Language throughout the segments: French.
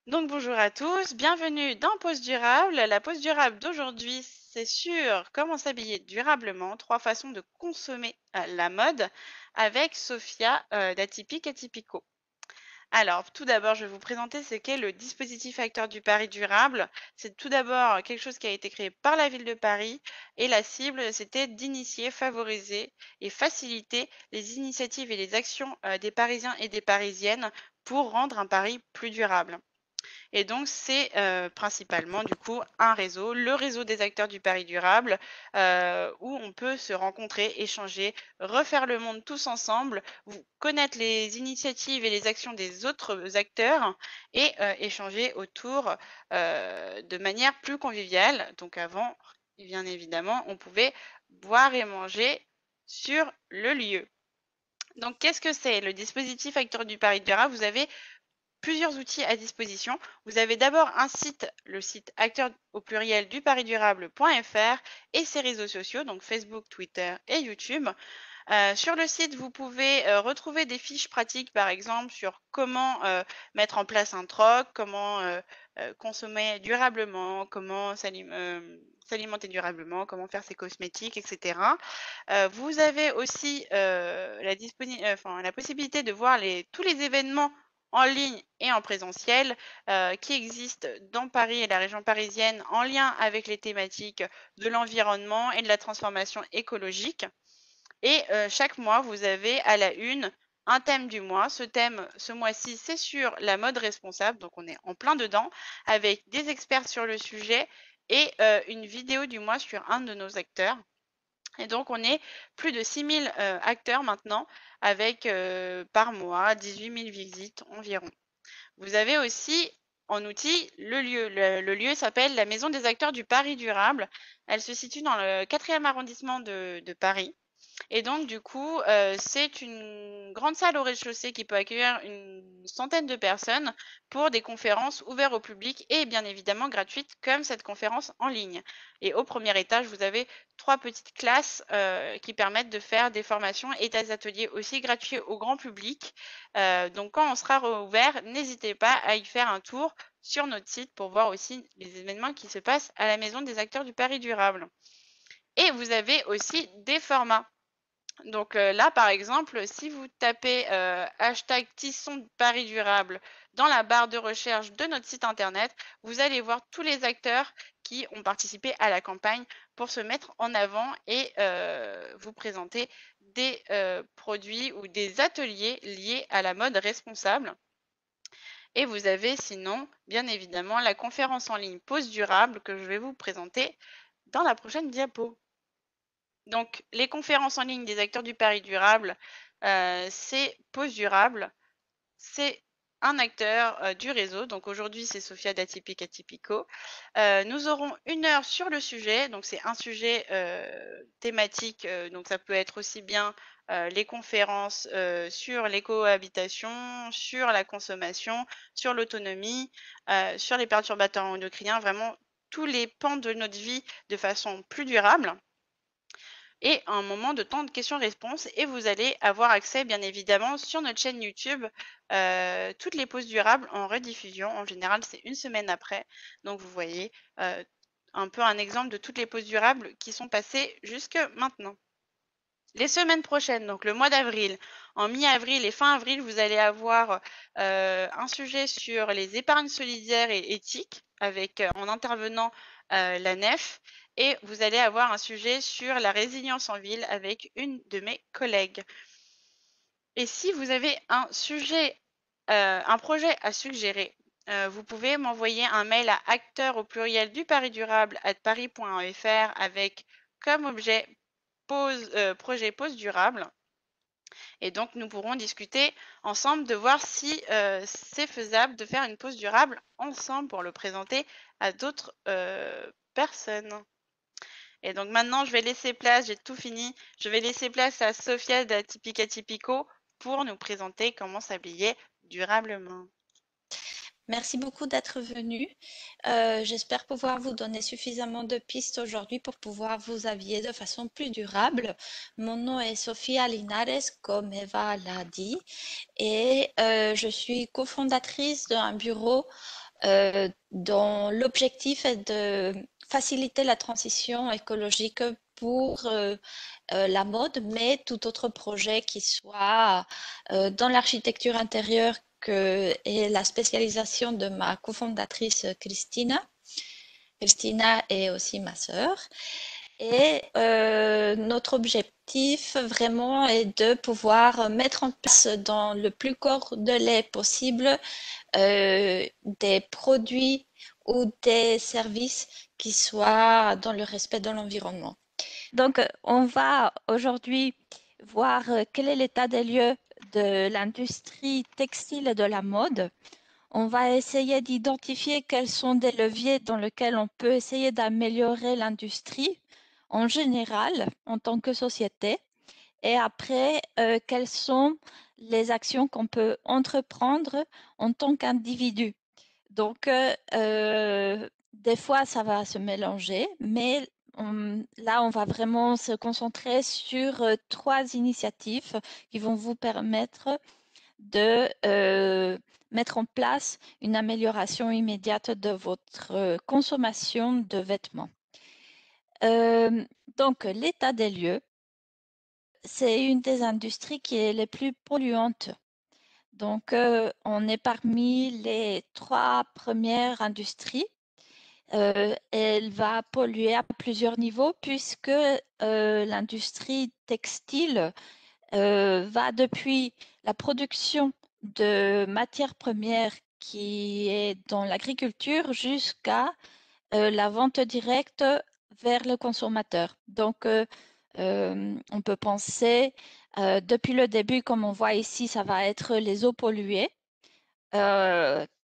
Donc bonjour à tous, bienvenue dans Pause Durable. La pause durable d'aujourd'hui, c'est sur comment s'habiller durablement, trois façons de consommer la mode avec Sophia d'Atypique Atypico. Alors, tout d'abord, je vais vous présenter ce qu'est le dispositif acteur du Paris durable. C'est tout d'abord quelque chose qui a été créé par la ville de Paris et la cible, c'était d'initier, favoriser et faciliter les initiatives et les actions des Parisiens et des Parisiennes pour rendre un Paris plus durable. Et donc, c'est principalement du coup un réseau, le réseau des acteurs du Paris durable, où on peut se rencontrer, échanger, refaire le monde tous ensemble, connaître les initiatives et les actions des autres acteurs et échanger autour de manière plus conviviale. Donc avant, bien évidemment, on pouvait boire et manger sur le lieu. Donc, qu'est-ce que c'est le dispositif acteur du Paris durable? Vous avez plusieurs outils à disposition. Vous avez d'abord un site, le site acteur au pluriel du parisdurable.fr et ses réseaux sociaux, donc Facebook, Twitter et YouTube. Sur le site, vous pouvez retrouver des fiches pratiques, par exemple, sur comment mettre en place un troc, comment consommer durablement, comment s'alimenter durablement, comment faire ses cosmétiques, etc. Vous avez aussi la possibilité de voir tous les événements en ligne et en présentiel qui existent dans Paris et la région parisienne en lien avec les thématiques de l'environnement et de la transformation écologique. Et chaque mois, vous avez à la une un thème du mois. Ce thème, ce mois-ci, c'est sur la mode responsable, donc on est en plein dedans, avec des experts sur le sujet et une vidéo du mois sur un de nos acteurs. Et donc, on est plus de 6000 acteurs maintenant, avec par mois 18 000 visites environ. Vous avez aussi en outil le lieu. Le lieu s'appelle la Maison des acteurs du Paris durable. Elle se situe dans le 4e arrondissement de Paris. Et donc, du coup, c'est une grande salle au rez-de-chaussée qui peut accueillir une centaine de personnes pour des conférences ouvertes au public et bien évidemment gratuites, comme cette conférence en ligne. Et au premier étage, vous avez 3 petites classes qui permettent de faire des formations et des ateliers aussi gratuits au grand public. Donc, quand on sera rouvert, n'hésitez pas à y faire un tour sur notre site pour voir aussi les événements qui se passent à la Maison des acteurs du Paris durable. Et vous avez aussi des formats. Donc là, par exemple, si vous tapez hashtag Tisson Paris durable dans la barre de recherche de notre site internet, vous allez voir tous les acteurs qui ont participé à la campagne pour se mettre en avant et vous présenter des produits ou des ateliers liés à la mode responsable. Et vous avez sinon, bien évidemment, la conférence en ligne Pause durable que je vais vous présenter dans la prochaine diapo. Donc, les conférences en ligne des acteurs du Paris durable, c'est Pause durable. C'est un acteur du réseau. Donc aujourd'hui, c'est Sophia d'Atypique Atypico. Nous aurons 1 heure sur le sujet. Donc c'est un sujet thématique. Donc ça peut être aussi bien les conférences sur les cohabitations, sur la consommation, sur l'autonomie, sur les perturbateurs endocriniens, vraiment tous les pans de notre vie de façon plus durable et un moment de temps de questions-réponses et vous allez avoir accès bien évidemment sur notre chaîne YouTube toutes les pauses durables en rediffusion. En général, c'est 1 semaine après. Donc vous voyez un peu un exemple de toutes les pauses durables qui sont passées jusque maintenant. Les semaines prochaines, donc le mois d'avril, en mi-avril et fin avril, vous allez avoir un sujet sur les épargnes solidaires et éthiques avec en intervenant la nef et vous allez avoir un sujet sur la résilience en ville avec une de mes collègues. Et si vous avez un sujet, un projet à suggérer, vous pouvez m'envoyer un mail à acteur au pluriel du Paris durable @paris.fr avec comme objet projet pause durable. Et donc, nous pourrons discuter ensemble de voir si c'est faisable de faire une pause durable ensemble pour le présenter à d'autres personnes. Et donc maintenant, je vais laisser place, j'ai tout fini, je vais laisser place à Sophia d'Atypique Atypico pour nous présenter comment s'habiller durablement. Merci beaucoup d'être venu. J'espère pouvoir vous donner suffisamment de pistes aujourd'hui pour pouvoir vous habiller de façon plus durable. Mon nom est Sofia Linares, comme Eva l'a dit, et je suis cofondatrice d'un bureau dont l'objectif est de faciliter la transition écologique pour la mode, mais tout autre projet qui soit dans l'architecture intérieure que est la spécialisation de ma cofondatrice Christina. Christina est aussi ma sœur. Et notre objectif vraiment est de pouvoir mettre en place dans le plus court délai possible des produits ou des services qui soient dans le respect de l'environnement. Donc, on va aujourd'hui voir quel est l'état des lieux de l'industrie textile et de la mode. On va essayer d'identifier quels sont des leviers dans lesquels on peut essayer d'améliorer l'industrie en général en tant que société. Et après, quelles sont les actions qu'on peut entreprendre en tant qu'individu. Donc, des fois, ça va se mélanger, mais là, on va vraiment se concentrer sur trois initiatives qui vont vous permettre de mettre en place une amélioration immédiate de votre consommation de vêtements. Donc, l'état des lieux, c'est une des industries qui est les plus polluantes. Donc, on est parmi les trois premières industries. Elle va polluer à plusieurs niveaux puisque l'industrie textile va depuis la production de matières premières qui est dans l'agriculture jusqu'à la vente directe vers le consommateur. Donc, on peut penser, depuis le début, comme on voit ici, ça va être les eaux polluées,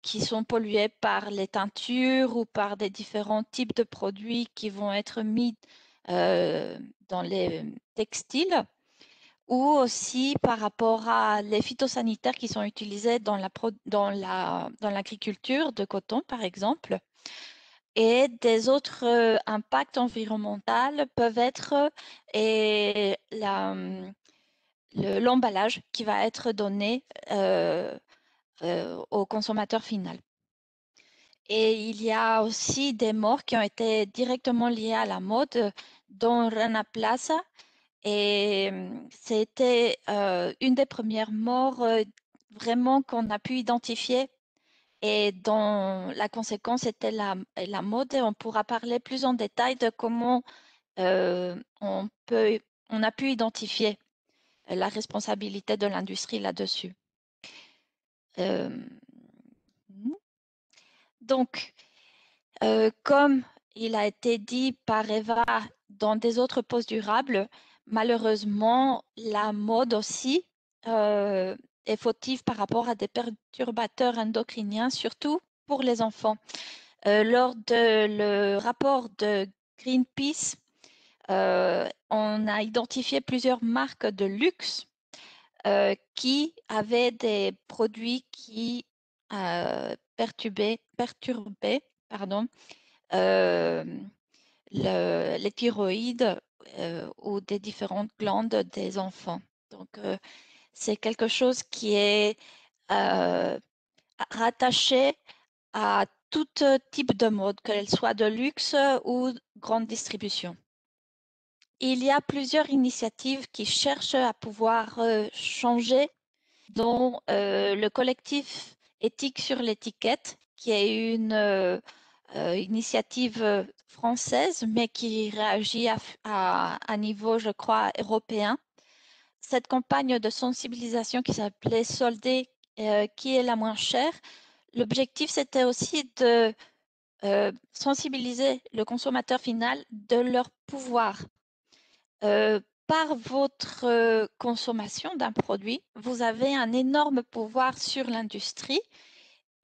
qui sont polluées par les teintures ou par des différents types de produits qui vont être mis dans les textiles, ou aussi par rapport à les phytosanitaires qui sont utilisés dans l'agriculture de coton, par exemple. Et des autres impacts environnementaux peuvent être l'emballage qui va être donné au consommateur final. Et il y a aussi des morts qui ont été directement liées à la mode, dont Rana Plaza. Et c'était une des premières morts vraiment qu'on a pu identifier et dont la conséquence était la mode. Et on pourra parler plus en détail de comment on a pu identifier la responsabilité de l'industrie là-dessus. Donc, comme il a été dit par Eva dans des autres postes durables, malheureusement, la mode aussi est fautive par rapport à des perturbateurs endocriniens, surtout pour les enfants. Lors de le rapport de Greenpeace, on a identifié plusieurs marques de luxe qui avaient des produits qui perturbaient pardon, les thyroïdes ou des différentes glandes des enfants. Donc, c'est quelque chose qui est rattaché à tout type de mode, qu'elle soit de luxe ou grande distribution. Il y a plusieurs initiatives qui cherchent à pouvoir changer, dont le collectif Éthique sur l'étiquette, qui est une initiative française, mais qui réagit à niveau, je crois, européen. Cette campagne de sensibilisation qui s'appelait Solder, qui est la moins chère, l'objectif, c'était aussi de sensibiliser le consommateur final de leur pouvoir. Par votre consommation d'un produit, vous avez un énorme pouvoir sur l'industrie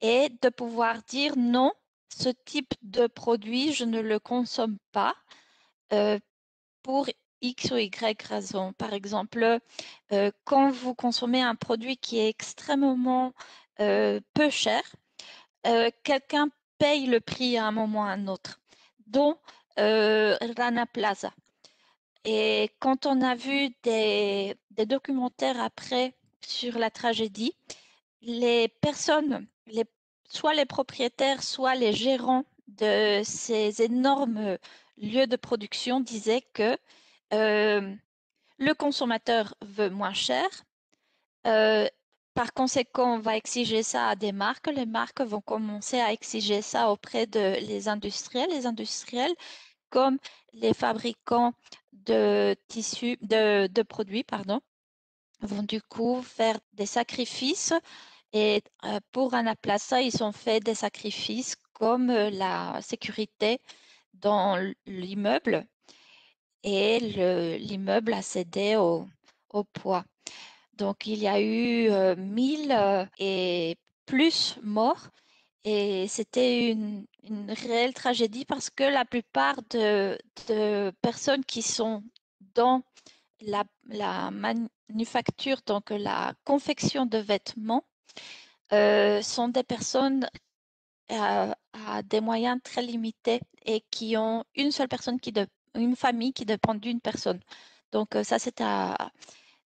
et de pouvoir dire non, ce type de produit, je ne le consomme pas pour X ou Y raison. Par exemple, quand vous consommez un produit qui est extrêmement peu cher, quelqu'un paye le prix à un moment ou à un autre, dont Rana Plaza. Et quand on a vu des documentaires après sur la tragédie, les personnes, les soit les propriétaires, soit les gérants de ces énormes lieux de production disaient que le consommateur veut moins cher. Euh, Par conséquent, on va exiger ça à des marques. Les marques vont commencer à exiger ça auprès de les industriels. Les industriels, comme les fabricants de tissus, de produits, pardon, vont du coup faire des sacrifices et pour en place ça, ils ont fait des sacrifices comme la sécurité dans l'immeuble et l'immeuble a cédé au poids. Donc il y a eu 1000 et plus morts et c'était une réelle tragédie parce que la plupart de personnes qui sont dans la manufacture, donc la confection de vêtements, sont des personnes à des moyens très limités et qui ont une seule personne une famille qui dépend d'une personne. Donc ça, c'est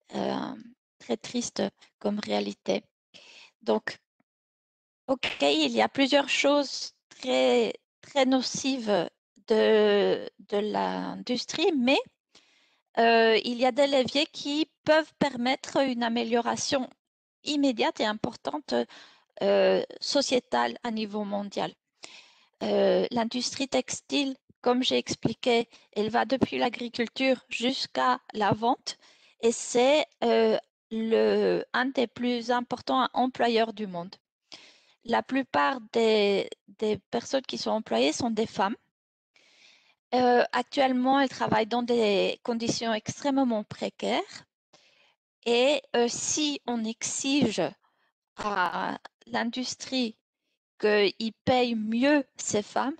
très triste comme réalité. Donc, ok, il y a plusieurs choses très, très nocives de l'industrie, mais il y a des leviers qui peuvent permettre une amélioration immédiate et importante sociétale à niveau mondial. L'industrie textile, comme j'ai expliqué, elle va depuis l'agriculture jusqu'à la vente et c'est un des plus importants employeurs du monde. La plupart des personnes qui sont employées sont des femmes. Actuellement, elles travaillent dans des conditions extrêmement précaires et si on exige à l'industrie qu'ils payent mieux ces femmes,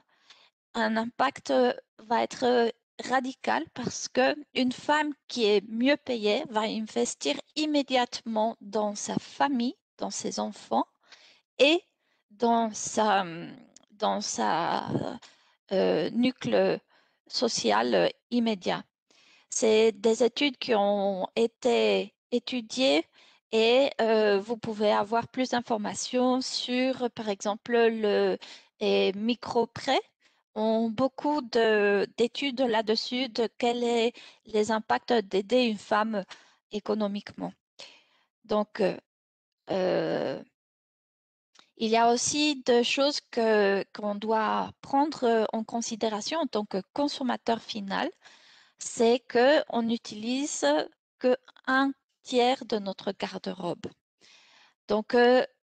un impact va être radical parce que une femme qui est mieux payée va investir immédiatement dans sa famille, dans ses enfants et dans sa nucléo social immédiat. C'est des études qui ont été étudiées et vous pouvez avoir plus d'informations sur, par exemple, les micro-prêts. On beaucoup d'études là-dessus de quels sont les impacts d'aider une femme économiquement. Donc, euh, il y a aussi des choses qu'on doit prendre en considération en tant que consommateur final, c'est qu'on n'utilise que un tiers de notre garde-robe. Donc,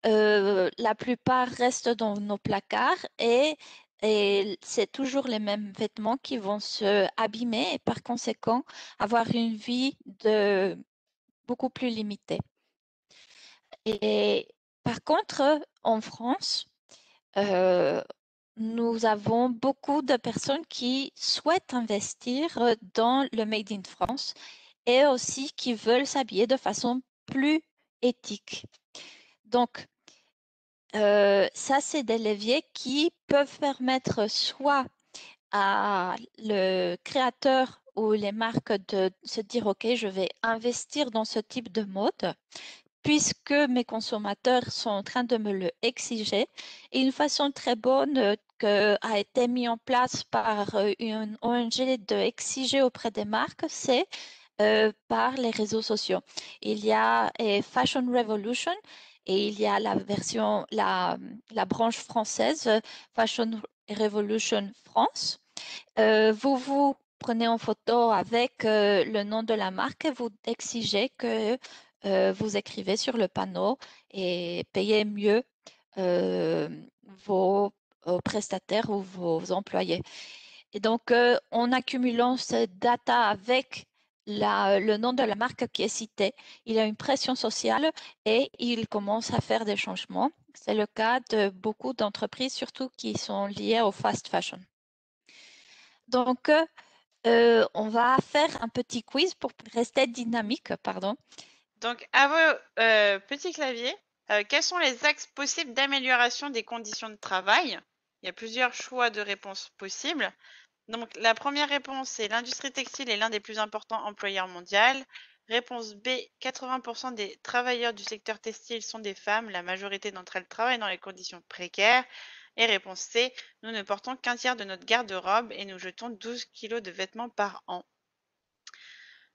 la plupart restent dans nos placards et c'est toujours les mêmes vêtements qui vont se abîmer et par conséquent avoir une vie beaucoup plus limitée. Et par contre, en France, euh, nous avons beaucoup de personnes qui souhaitent investir dans le Made in France et aussi qui veulent s'habiller de façon plus éthique. Donc, ça, c'est des leviers qui peuvent permettre soit à le créateur ou les marques de se dire, OK, je vais investir dans ce type de mode puisque mes consommateurs sont en train de me le exiger. Et une façon très bonne a été mise en place par une ONG de exiger auprès des marques, c'est par les réseaux sociaux. Il y a Fashion Revolution et il y a la branche française Fashion Revolution France. Vous prenez en photo avec le nom de la marque et vous exigez que vous écrivez sur le panneau et payez mieux euh, vos prestataires ou vos employés. Et donc, en accumulant cette data avec le nom de la marque qui est cité, il y a une pression sociale et il commence à faire des changements. C'est le cas de beaucoup d'entreprises, surtout qui sont liées au fast fashion. Donc, on va faire un petit quiz pour rester dynamique, pardon. Donc, à vos petits claviers, quels sont les axes possibles d'amélioration des conditions de travail? Il y a plusieurs choix de réponses possibles. Donc, la première réponse, c'est l'industrie textile est l'un des plus importants employeurs mondiaux. Réponse B, 80% des travailleurs du secteur textile sont des femmes. La majorité d'entre elles travaillent dans les conditions précaires. Et réponse C, nous ne portons qu'un tiers de notre garde-robe et nous jetons 12 kilos de vêtements par an.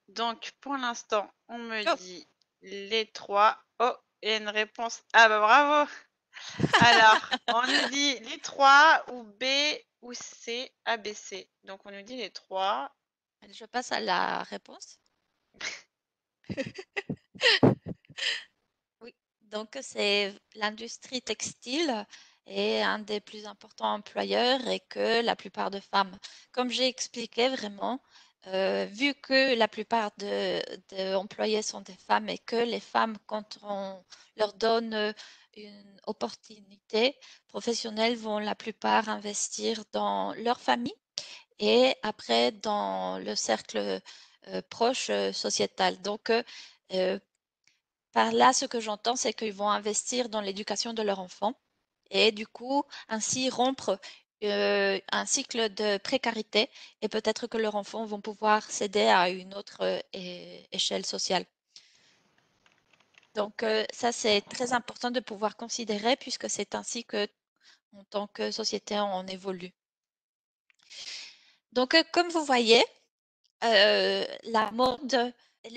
Donc, pour l'instant, on me Oh, dit les trois. Oh, et une réponse. Ah bah bravo! Alors, on nous dit les trois ou B ou C, A, B, C. Donc, on nous dit les trois. je passe à la réponse. Oui, donc c'est l'industrie textile est un des plus importants employeurs et que la plupart de femmes, comme j'ai expliqué vraiment, vu que la plupart de employés sont des femmes et que les femmes, quand on leur donne une opportunité professionnelle, vont la plupart investir dans leur famille et après dans le cercle proche sociétal. Donc, par là, ce que j'entends, c'est qu'ils vont investir dans l'éducation de leur enfant et du coup, ainsi rompre un cycle de précarité et peut-être que leurs enfants vont pouvoir céder à une autre échelle sociale. Donc, ça, c'est très important de pouvoir considérer puisque c'est ainsi que, en tant que société, on évolue. Donc, comme vous voyez, la mode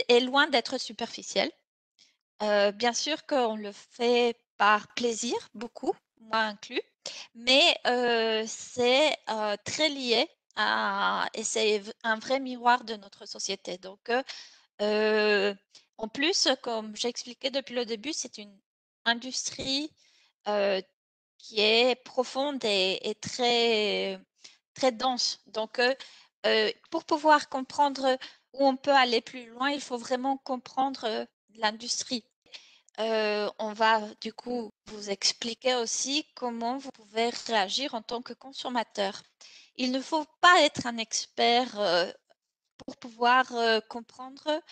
est loin d'être superficielle. Bien sûr qu'on le fait par plaisir, beaucoup, moi inclus, mais c'est très lié à, et c'est un vrai miroir de notre société. Donc, en plus, comme j'ai expliqué depuis le début, c'est une industrie euh, qui est profonde et très, très dense. Donc, pour pouvoir comprendre où on peut aller plus loin, il faut vraiment comprendre l'industrie. On va du coup vous expliquer aussi comment vous pouvez réagir en tant que consommateur. Il ne faut pas être un expert pour pouvoir comprendre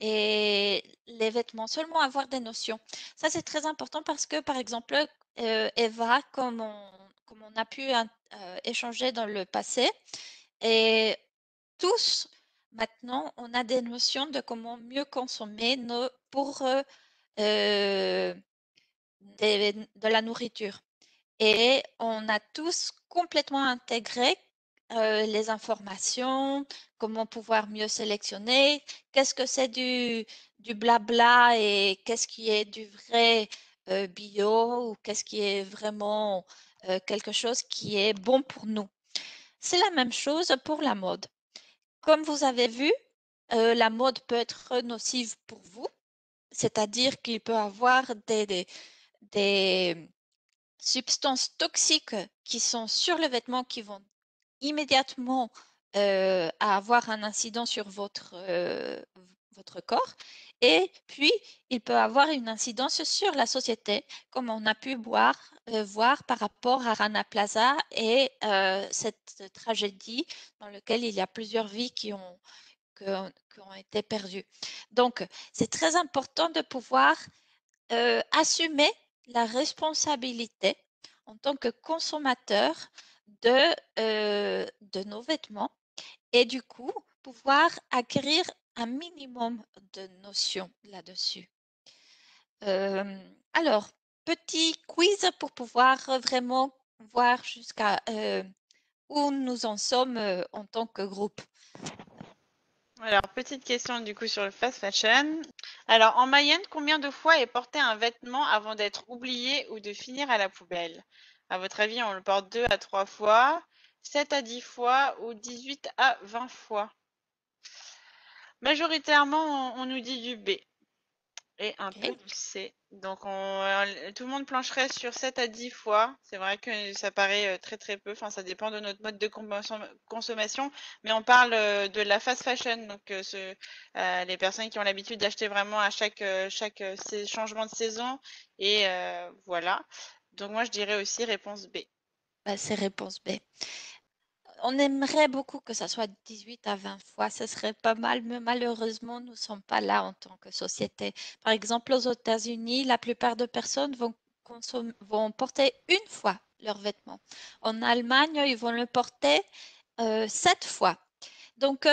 et les vêtements, seulement avoir des notions. Ça, c'est très important parce que, par exemple, Eva, comme on a pu échanger dans le passé, et tous, maintenant, on a des notions de comment mieux consommer pour euh, de la nourriture. Et on a tous complètement intégré les informations, comment pouvoir mieux sélectionner, qu'est-ce que c'est du blabla et qu'est-ce qui est du vrai bio ou qu'est-ce qui est vraiment quelque chose qui est bon pour nous. C'est la même chose pour la mode. Comme vous avez vu, la mode peut être nocive pour vous, c'est-à-dire qu'il peut avoir des substances toxiques qui sont sur le vêtement qui vont immédiatement avoir un incident sur votre corps. Et puis, il peut avoir une incidence sur la société, comme on a pu voir par rapport à Rana Plaza et cette tragédie dans laquelle il y a plusieurs vies qui ont été perdues. Donc, c'est très important de pouvoir assumer la responsabilité en tant que consommateur de nos vêtements et du coup pouvoir acquérir un minimum de notions là-dessus. Alors, petit quiz pour pouvoir vraiment voir jusqu'à où nous en sommes en tant que groupe. Alors, petite question du coup sur le fast fashion. Alors, en moyenne, combien de fois est porté un vêtement avant d'être oublié ou de finir à la poubelle? À votre avis, on le porte 2 à 3 fois, 7 à 10 fois ou 18 à 20 fois? Majoritairement, on nous dit du B et un peu Ok. du C. Donc, tout le monde plancherait sur 7 à 10 fois. C'est vrai que ça paraît très très peu. Enfin, ça dépend de notre mode de consommation. Mais on parle de la fast fashion. Donc, les personnes qui ont l'habitude d'acheter vraiment à chaque changement de saison. Et voilà. Donc, moi, je dirais aussi réponse B. Bah, c'est réponse B. On aimerait beaucoup que ça soit 18 à 20 fois, ce serait pas mal, mais malheureusement, nous ne sommes pas là en tant que société. Par exemple, aux États-Unis, la plupart des personnes vont porter une fois leurs vêtements. En Allemagne, ils vont le porter 7 fois. Donc,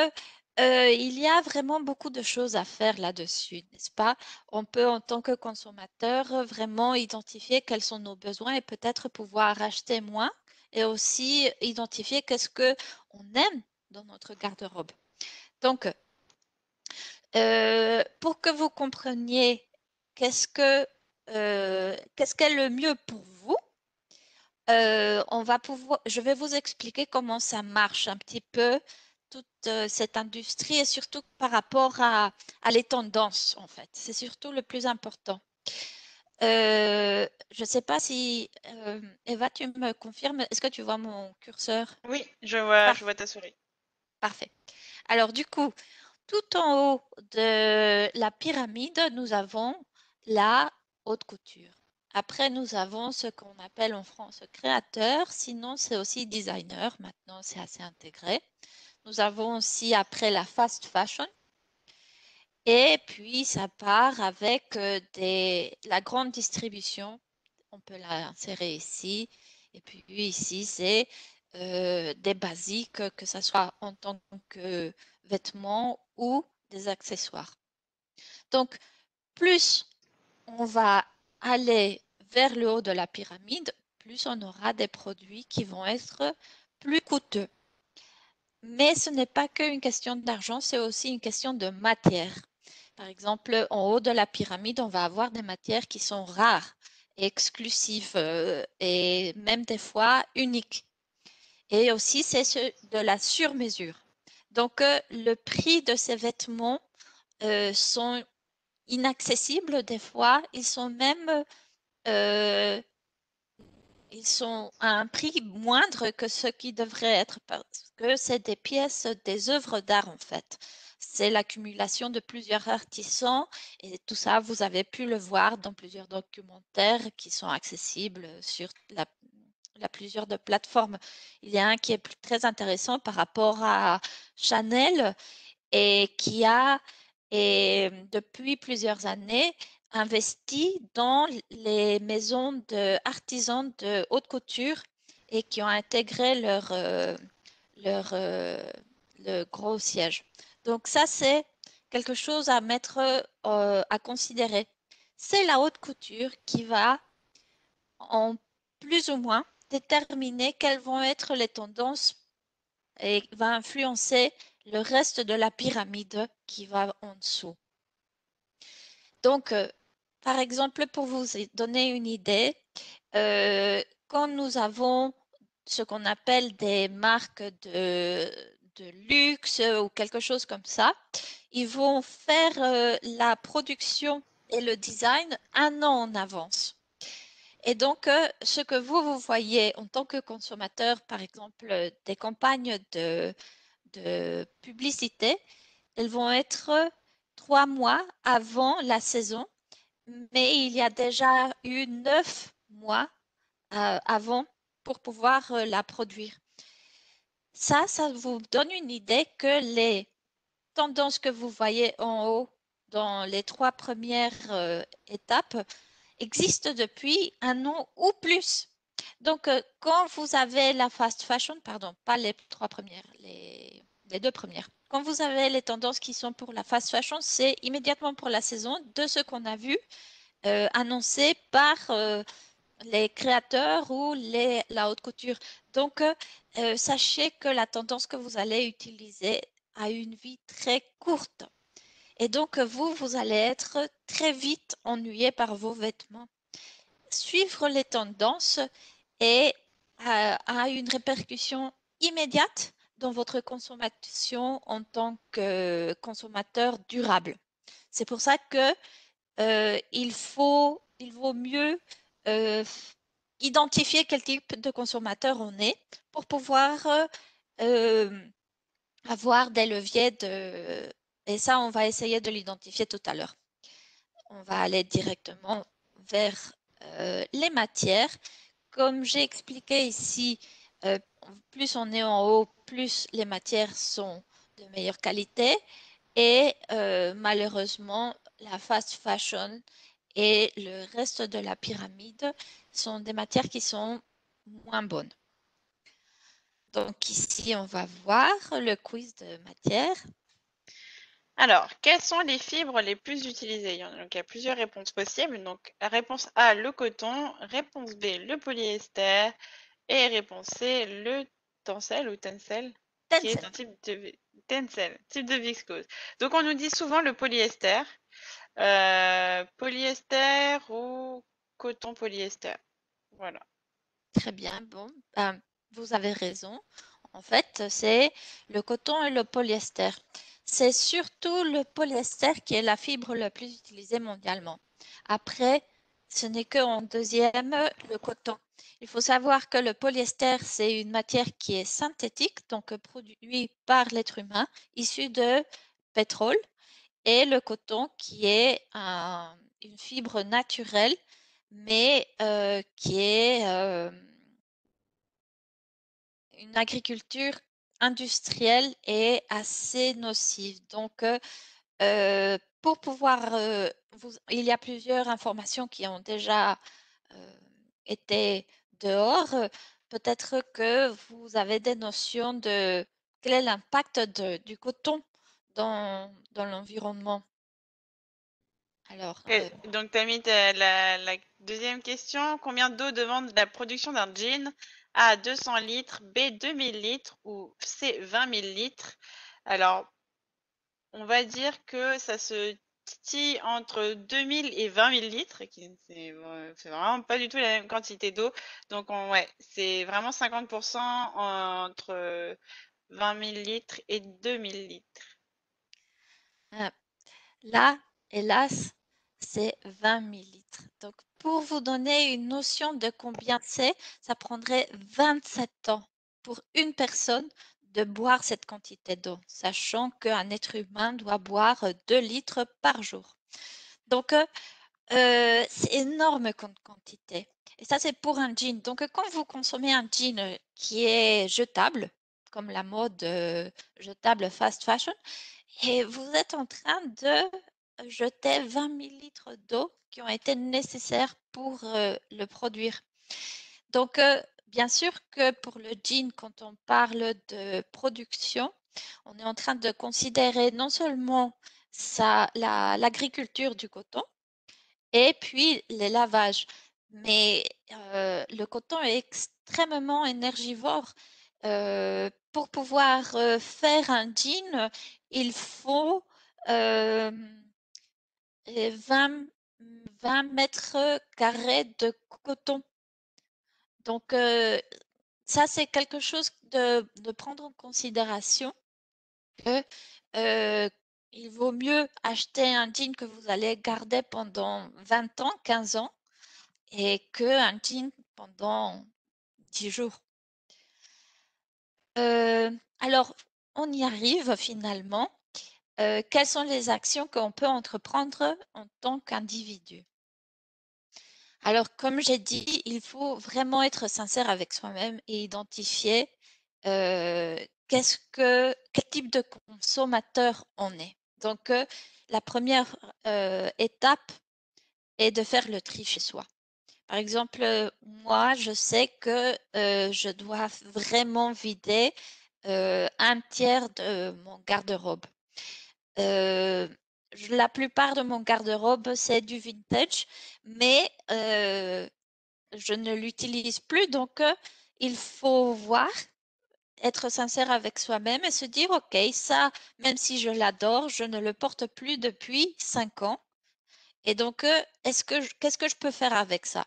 Il y a vraiment beaucoup de choses à faire là-dessus, n'est-ce pas? On peut, en tant que consommateur, vraiment identifier quels sont nos besoins et peut-être pouvoir acheter moins et aussi identifier qu'est-ce que on aime dans notre garde-robe. Donc, pour que vous compreniez qu'est-ce qu'est le mieux pour vous, je vais vous expliquer comment ça marche un petit peu, toute cette industrie et surtout par rapport à les tendances, en fait. C'est surtout le plus important. Je ne sais pas si, Eva, tu me confirmes, est-ce que tu vois mon curseur? Oui, je Parfait, vois ta souris. parfait. Alors, du coup, tout en haut de la pyramide, nous avons la haute couture. Après, nous avons ce qu'on appelle en France créateur, sinon c'est aussi designer. Maintenant, c'est assez intégré. Nous avons aussi après la fast fashion. Et puis, ça part avec la grande distribution. On peut l'insérer ici. Et puis ici, c'est des basiques, que ce soit en tant que vêtements ou des accessoires. Donc, plus on va aller vers le haut de la pyramide, plus on aura des produits qui vont être plus coûteux. Mais ce n'est pas qu'une question d'argent, c'est aussi une question de matière. Par exemple, en haut de la pyramide, on va avoir des matières qui sont rares, exclusives et même des fois uniques. Et aussi, c'est de la sur-mesure. Donc, le prix de ces vêtements sont inaccessibles des fois. Euh, ils sont à un prix moindre que ce qui devrait être parce que c'est des pièces, des œuvres d'art en fait. C'est l'accumulation de plusieurs artisans et tout ça, vous avez pu le voir dans plusieurs documentaires qui sont accessibles sur plusieurs de plateformes. Il y a un qui est très intéressant par rapport à Chanel et qui a, et depuis plusieurs années, investi dans les maisons d'artisans de haute couture et qui ont intégré leur, le gros siège. Donc ça, c'est quelque chose à mettre, à considérer. C'est la haute couture qui va en plus ou moins déterminer quelles vont être les tendances et va influencer le reste de la pyramide qui va en dessous. Donc, par exemple, pour vous donner une idée, quand nous avons ce qu'on appelle des marques de luxe ou quelque chose comme ça, ils vont faire la production et le design un an en avance. Et donc, ce que vous voyez en tant que consommateur, par exemple, des campagnes de publicité, elles vont être 3 mois avant la saison, mais il y a déjà eu 9 mois avant pour pouvoir la produire. Ça vous donne une idée que les tendances que vous voyez en haut dans les 3 premières étapes existent depuis un an ou plus. Donc, quand vous avez la fast fashion, pardon, pas les 3 premières, les 2 premières. Quand vous avez les tendances qui sont pour la fast fashion, c'est immédiatement pour la saison de ce qu'on a vu annoncé par les créateurs ou la haute couture. Donc, sachez que la tendance que vous allez utiliser a une vie très courte. Et donc, vous allez être très vite ennuyé par vos vêtements. Suivre les tendances et a une répercussion immédiate dans votre consommation en tant que consommateur durable. C'est pour ça que il vaut mieux euh, identifier quel type de consommateur on est pour pouvoir euh, avoir des leviers de... Et ça, on va essayer de l'identifier tout à l'heure. On va aller directement vers les matières. Comme j'ai expliqué ici, euh, plus on est en haut, plus les matières sont de meilleure qualité. Et malheureusement, la fast fashion et le reste de la pyramide sont des matières qui sont moins bonnes. Donc ici, on va voir le quiz de matière. Alors, quelles sont les fibres les plus utilisées? Donc, il y a plusieurs réponses possibles. Donc, réponse A, le coton, réponse B, le polyester et réponse C, le tencel ou tencel, qui est Tencel. un type de viscose. Donc, on nous dit souvent le polyester, polyester ou coton polyester. Voilà. Très bien, bon, ben, vous avez raison. En fait, c'est le coton et le polyester. C'est surtout le polyester qui est la fibre la plus utilisée mondialement. Après, ce n'est qu'en deuxième, le coton. Il faut savoir que le polyester, c'est une matière qui est synthétique, donc produit par l'être humain, issue de pétrole, et le coton qui est une fibre naturelle, mais qui est une agriculture industrielle et assez nocive. Donc, pour pouvoir, il y a plusieurs informations qui ont déjà été dehors. Peut-être que vous avez des notions de quel est l'impact du coton dans l'environnement. Alors, Et donc, tu as mis la deuxième question. Combien d'eau demande la production d'un gin? A, 200 litres, B, 2000 litres ou C, 20 000 litres? Alors, on va dire que ça se titille entre 2000 et 20 000 litres, c'est vraiment pas du tout la même quantité d'eau. Donc, ouais, c'est vraiment 50% entre 20 000 litres et 2000 litres. euh, là, hélas, c'est 20 millilitres. Donc, pour vous donner une notion de combien c'est, ça prendrait 27 ans pour une personne de boire cette quantité d'eau, sachant qu'un être humain doit boire 2 litres par jour. Donc, c'est énorme comme quantité. Et ça, c'est pour un jean. Donc, quand vous consommez un jean qui est jetable, comme la mode jetable fast fashion, et vous êtes en train de jeter 20 millilitres d'eau qui ont été nécessaires pour le produire. Donc, bien sûr que pour le jean, quand on parle de production, on est en train de considérer non seulement l'agriculture du coton, et puis les lavages. Mais le coton est extrêmement énergivore. Pour pouvoir faire un jean, il faut euh, 20, 20 mètres carrés de coton. Donc, ça, c'est quelque chose de prendre en considération que il vaut mieux acheter un jean que vous allez garder pendant 20 ans, 15 ans, et qu'un jean pendant 10 jours. Alors, on y arrive finalement. Quelles sont les actions qu'on peut entreprendre en tant qu'individu? Alors, comme j'ai dit, il faut vraiment être sincère avec soi-même et identifier quel type de consommateur on est. Donc, la première étape est de faire le tri chez soi. Par exemple, moi, je sais que je dois vraiment vider un tiers de mon garde-robe. Euh, la plupart de mon garde-robe, c'est du vintage, mais je ne l'utilise plus. Donc, il faut voir, être sincère avec soi-même et se dire, OK, ça, même si je l'adore, je ne le porte plus depuis 5 ans. Et donc, qu'est-ce que je peux faire avec ça?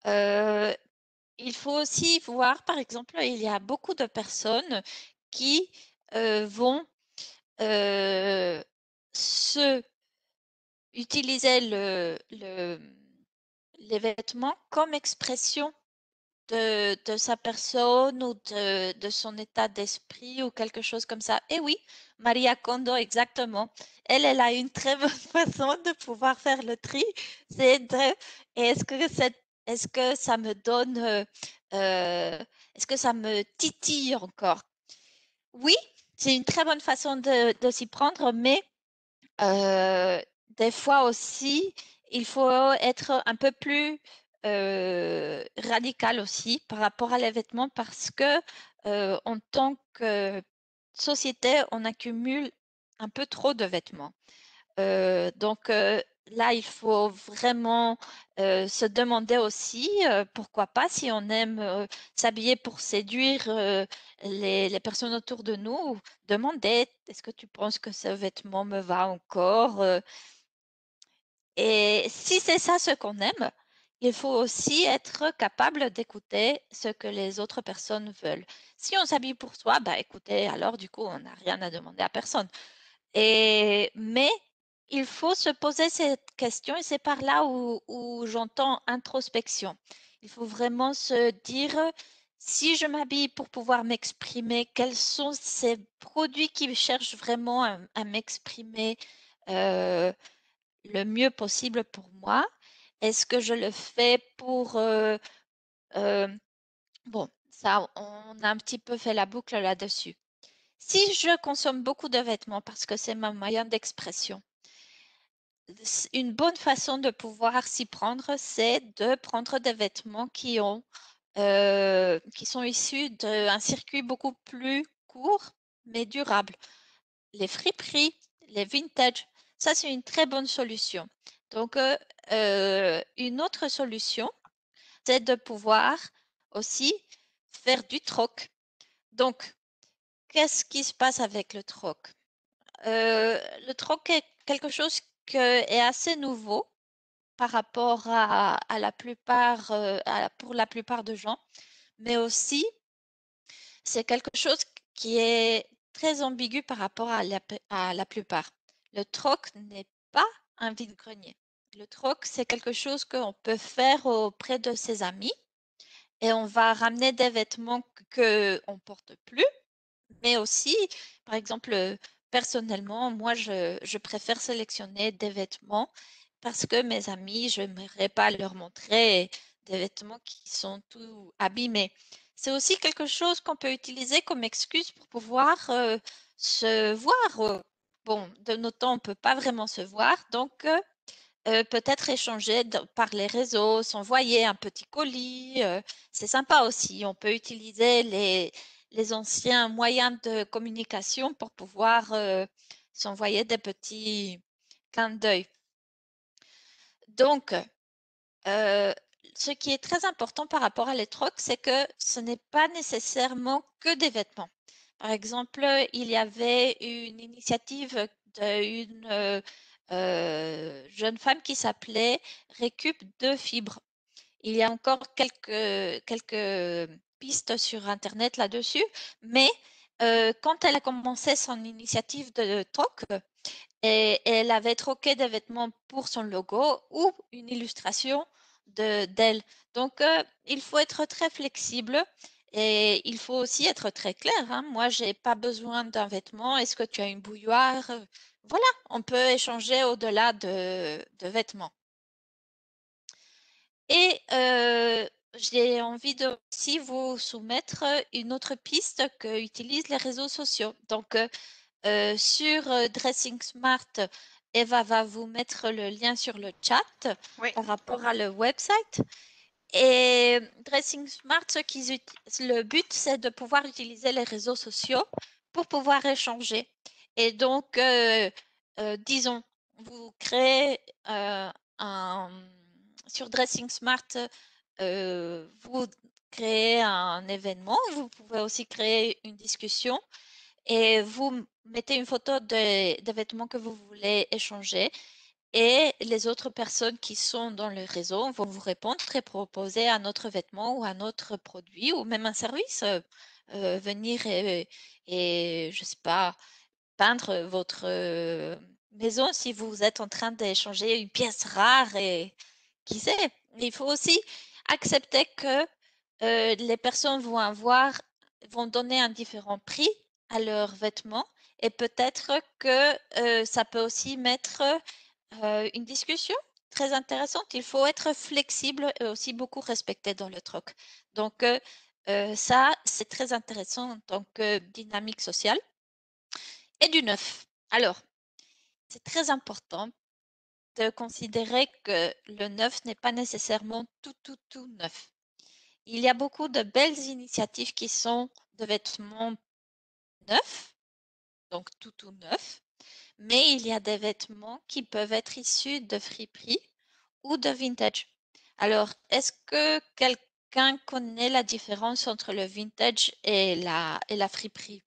Il faut aussi voir, par exemple, il y a beaucoup de personnes qui vont se utiliser les vêtements comme expression de sa personne ou de son état d'esprit ou quelque chose comme ça. Et oui, Maria Kondo, exactement. Elle a une très bonne façon de pouvoir faire le tri. C'est de, est-ce que est-ce que ça me donne, est-ce que ça me titille encore? Oui, c'est une très bonne façon de s'y prendre, mais des fois aussi, il faut être un peu plus radical aussi par rapport à les vêtements parce que en tant que société, on accumule un peu trop de vêtements. Donc là, il faut vraiment se demander aussi, pourquoi pas, si on aime s'habiller pour séduire les personnes autour de nous, demander, est-ce que tu penses que ce vêtement me va encore? Et si c'est ça ce qu'on aime, il faut aussi être capable d'écouter ce que les autres personnes veulent. Si on s'habille pour soi, bah écoutez, alors du coup, on n'a rien à demander à personne. Mais il faut se poser cette question et c'est par là où j'entends introspection. Il faut vraiment se dire, si je m'habille pour pouvoir m'exprimer, quels sont ces produits qui cherchent vraiment à m'exprimer le mieux possible pour moi? Est-ce que je le fais pour... euh, bon, ça, on a un petit peu fait la boucle là-dessus. Si je consomme beaucoup de vêtements parce que c'est mon moyen d'expression, une bonne façon de pouvoir s'y prendre, c'est de prendre des vêtements qui sont issus d'un circuit beaucoup plus court, mais durable. Les friperies, les vintage, ça c'est une très bonne solution. Donc, une autre solution, c'est de pouvoir aussi faire du troc. Donc, qu'est-ce qui se passe avec le troc? Le troc est quelque chose qui est assez nouveau par rapport à la plupart, pour la plupart des gens, mais aussi c'est quelque chose qui est très ambigu par rapport à la plupart. Le troc n'est pas un vide-grenier. Le troc, c'est quelque chose qu'on peut faire auprès de ses amis et on va ramener des vêtements qu'on ne porte plus, mais aussi, par exemple, personnellement, moi, je préfère sélectionner des vêtements parce que mes amis, je n'aimerais pas leur montrer des vêtements qui sont tout abîmés. C'est aussi quelque chose qu'on peut utiliser comme excuse pour pouvoir se voir. Bon, de nos temps, on ne peut pas vraiment se voir, donc peut-être échanger par les réseaux, s'envoyer un petit colis. C'est sympa aussi. On peut utiliser les anciens moyens de communication pour pouvoir s'envoyer des petits clins d'œil. Donc, ce qui est très important par rapport à les trocs, c'est que ce n'est pas nécessairement que des vêtements. Par exemple, il y avait une initiative d'une jeune femme qui s'appelait Récup de fibres. Il y a encore quelques pistes sur Internet là-dessus, mais quand elle a commencé son initiative de troc, et elle avait troqué des vêtements pour son logo ou une illustration d'elle. Donc, il faut être très flexible et il faut aussi être très clair, hein. Moi, j'ai pas besoin d'un vêtement. Est-ce que tu as une bouilloire? Voilà, on peut échanger au-delà de vêtements. Et j'ai envie de aussi vous soumettre une autre piste que utilisent les réseaux sociaux. Donc, sur Dressing Smart, Eva va vous mettre le lien sur le chat Oui. par rapport à le website. Et Dressing Smart, le but, c'est de pouvoir utiliser les réseaux sociaux pour pouvoir échanger. Et donc, disons, vous créez sur Dressing Smart, vous créez un événement, vous pouvez aussi créer une discussion et vous mettez une photo des vêtements que vous voulez échanger et les autres personnes qui sont dans le réseau vont vous répondre et proposer un autre vêtement ou un autre produit ou même un service. Venir et je sais pas, peindre votre maison si vous êtes en train d'échanger une pièce rare et qui sait. Il faut aussi accepter que les personnes vont donner un différent prix à leurs vêtements et peut-être que ça peut aussi mettre une discussion très intéressante. Il faut être flexible et aussi beaucoup respecté dans le troc. Donc, ça, c'est très intéressant en tant que dynamique sociale. Et du neuf. Alors, c'est très important de considérer que le neuf n'est pas nécessairement tout neuf. Il y a beaucoup de belles initiatives qui sont de vêtements neufs, donc tout neuf. mais il y a des vêtements qui peuvent être issus de friperies ou de vintage. Alors, est-ce que quelqu'un connaît la différence entre le vintage et la friperie?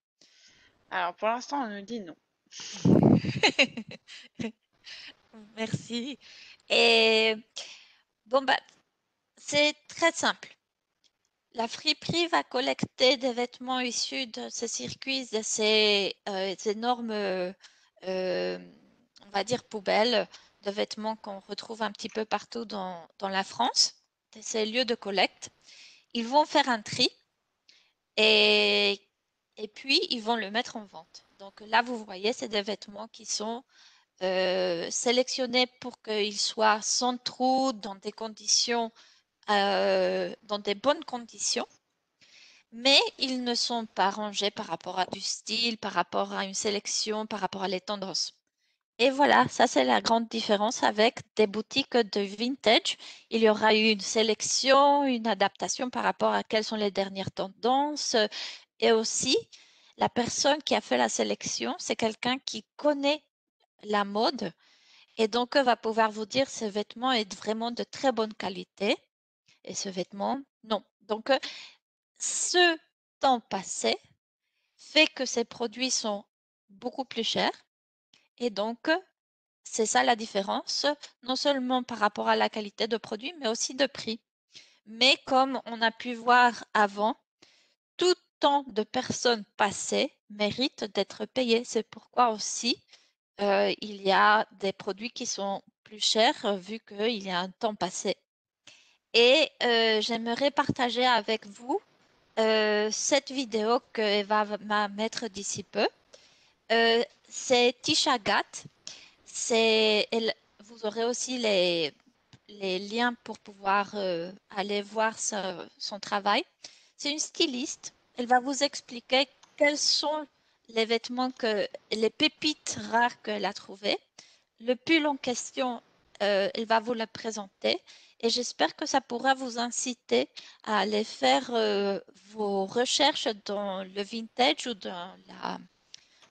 Alors pour l'instant, on nous dit non. Merci. Et bon, bah, c'est très simple. La friperie va collecter des vêtements issus de ces circuits, de ces énormes, on va dire, poubelles de vêtements qu'on retrouve un petit peu partout dans la France, de ces lieux de collecte. Ils vont faire un tri et, et puis ils vont le mettre en vente. Donc là, vous voyez, c'est des vêtements qui sont sélectionnés pour qu'ils soient sans trous, dans des bonnes conditions. Mais ils ne sont pas rangés par rapport à du style, par rapport à une sélection, par rapport à les tendances. Et voilà, ça c'est la grande différence avec des boutiques de vintage. Il y aura eu une sélection, une adaptation par rapport à quelles sont les dernières tendances. Et aussi, la personne qui a fait la sélection, c'est quelqu'un qui connaît la mode et donc va pouvoir vous dire ce vêtement est vraiment de très bonne qualité et ce vêtement, non. Donc, ce temps passé fait que ces produits sont beaucoup plus chers et donc c'est ça la différence, non seulement par rapport à la qualité de produit, mais aussi de prix. Mais comme on a pu voir avant, tout temps de personnes passées mérite d'être payé. C'est pourquoi aussi il y a des produits qui sont plus chers vu qu'il y a un temps passé. Et j'aimerais partager avec vous cette vidéo que Eva va mettre d'ici peu. C'est Tisha Gatt. Vous aurez aussi les liens pour pouvoir aller voir son travail. C'est une styliste. Elle va vous expliquer quels sont les vêtements les pépites rares qu'elle a trouvées. Le pull en question, elle va vous le présenter et j'espère que ça pourra vous inciter à aller faire vos recherches dans le vintage ou dans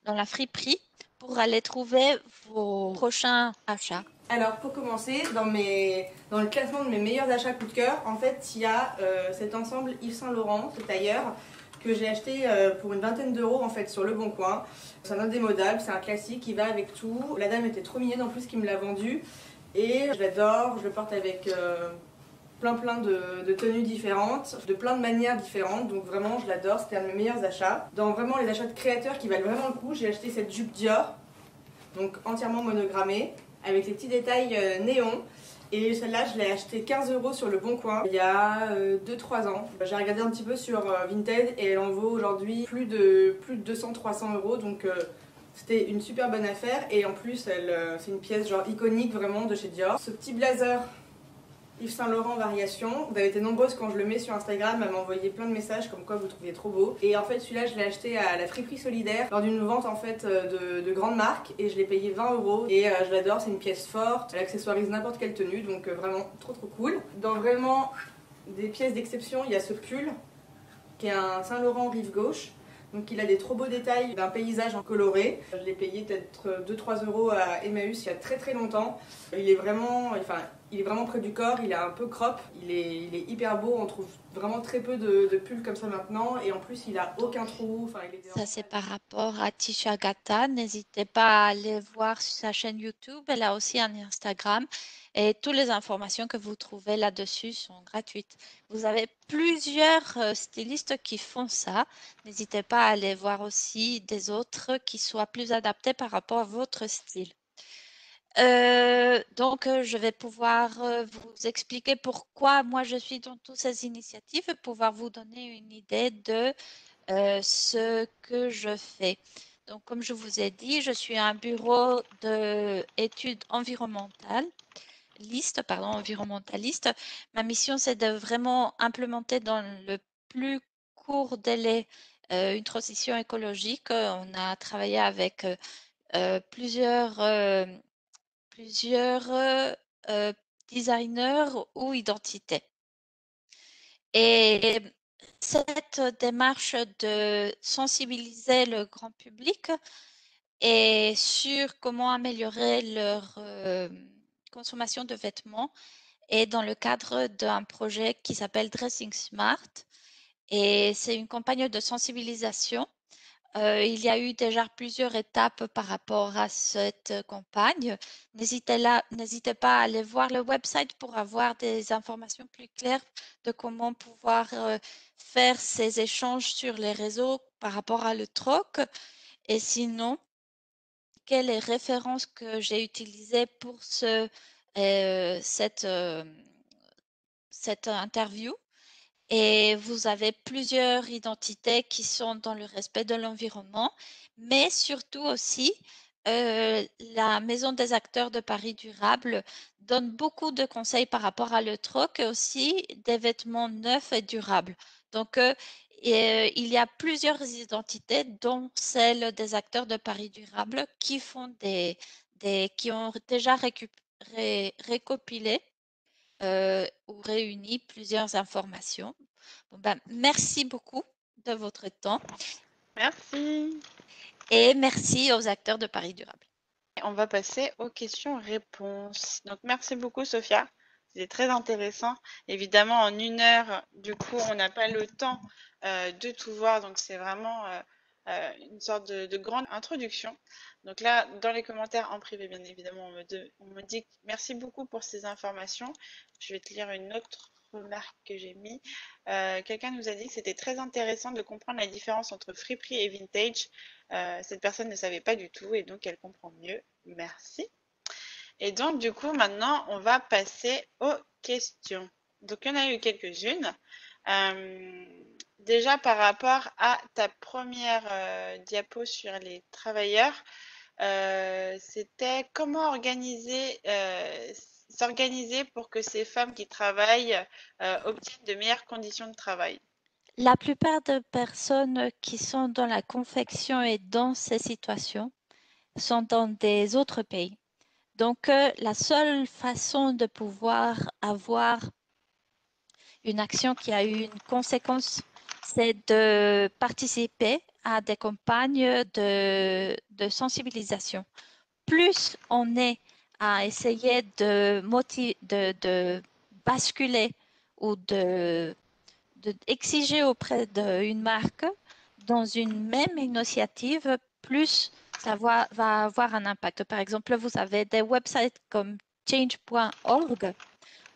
la friperie pour aller trouver vos prochains achats. Alors pour commencer, dans le classement de mes meilleurs achats coup de cœur, en fait il y a cet ensemble Yves Saint Laurent, ce tailleur, que j'ai acheté pour une vingtaine d'euros en fait sur Le Bon Coin. C'est un indémodable, c'est un classique qui va avec tout. La dame était trop mignonne en plus qui me l'a vendu et je l'adore, je le porte avec plein de tenues différentes, de plein de manières différentes, donc vraiment je l'adore, c'était un de mes meilleurs achats. Dans vraiment les achats de créateurs qui valent vraiment le coup, j'ai acheté cette jupe Dior, donc entièrement monogrammée, avec les petits détails néons. Et celle-là, je l'ai achetée 15 euros sur Le Bon Coin il y a 2-3 ans. J'ai regardé un petit peu sur Vinted et elle en vaut aujourd'hui plus de 200-300 euros. Donc c'était une super bonne affaire. Et en plus, c'est une pièce genre iconique vraiment de chez Dior. Ce petit blazer Yves Saint Laurent variation. Vous avez été nombreuses quand je le mets sur Instagram à m'envoyer plein de messages comme quoi vous trouviez trop beau. Et en fait celui-là je l'ai acheté à la friperie solidaire lors d'une vente en fait de grande marque et je l'ai payé 20 euros et je l'adore, c'est une pièce forte, elle accessoirise n'importe quelle tenue donc vraiment trop cool. Dans vraiment des pièces d'exception il y a ce pull qui est un Saint Laurent rive gauche. Donc il a des trop beaux détails d'un paysage en coloré. Je l'ai payé peut-être 2-3 euros à Emmaüs il y a très longtemps. Il est vraiment près du corps, il est un peu crop, il est hyper beau, on trouve vraiment très peu de pulls comme ça maintenant et en plus il a aucun trou. Ça c'est par rapport à Tisha Gata. N'hésitez pas à aller voir sur sa chaîne YouTube. Elle a aussi un Instagram et toutes les informations que vous trouvez là-dessus sont gratuites. Vous avez plusieurs stylistes qui font ça. N'hésitez pas à aller voir aussi des autres qui soient plus adaptés par rapport à votre style. Donc, je vais pouvoir vous expliquer pourquoi moi je suis dans toutes ces initiatives et pouvoir vous donner une idée de ce que je fais. Donc, comme je vous ai dit, je suis un bureau d'études environnementaliste. Ma mission, c'est de vraiment implémenter dans le plus court délai une transition écologique. On a travaillé avec plusieurs designers ou identités. Et cette démarche de sensibiliser le grand public et sur comment améliorer leur consommation de vêtements et dans le cadre d'un projet qui s'appelle Dressing Smart. Et c'est une campagne de sensibilisation. Il y a eu déjà plusieurs étapes par rapport à cette campagne. N'hésitez pas à aller voir le website pour avoir des informations plus claires de comment pouvoir faire ces échanges sur les réseaux par rapport à le troc. Et sinon, quelles références que j'ai utilisées pour cette interview? Et vous avez plusieurs identités qui sont dans le respect de l'environnement, mais surtout aussi, la Maison des acteurs de Paris durable donne beaucoup de conseils par rapport à le troc et aussi des vêtements neufs et durables. Donc, il y a plusieurs identités, dont celle des acteurs de Paris durable, qui qui ont déjà récopilé ou réuni plusieurs informations. Bon, ben, merci beaucoup de votre temps Merci. et merci aux acteurs de Paris Durable. On va passer aux questions-réponses. Donc, merci beaucoup, Sophia. C'était très intéressant. Évidemment, en 1 heure, du coup, on n'a pas le temps de tout voir. Donc, c'est vraiment une sorte de grande introduction. Donc là, dans les commentaires en privé, bien évidemment, on me dit merci beaucoup pour ces informations. Je vais te lire une autre remarque que j'ai mis. Quelqu'un nous a dit que c'était très intéressant de comprendre la différence entre friperie et vintage. Cette personne ne savait pas du tout et donc elle comprend mieux. Merci. Et donc du coup maintenant on va passer aux questions. Donc il y en a eu quelques-unes. Déjà par rapport à ta première diapo sur les travailleurs, c'était comment s'organiser pour que ces femmes qui travaillent obtiennent de meilleures conditions de travail. La plupart des personnes qui sont dans la confection et dans ces situations sont dans des autres pays. Donc, la seule façon de pouvoir avoir une action qui a eu une conséquence, c'est de participer à des campagnes de sensibilisation. Plus on est à essayer de basculer ou exiger auprès d'une marque dans une même initiative, plus ça va avoir un impact. Par exemple, vous avez des websites comme change.org.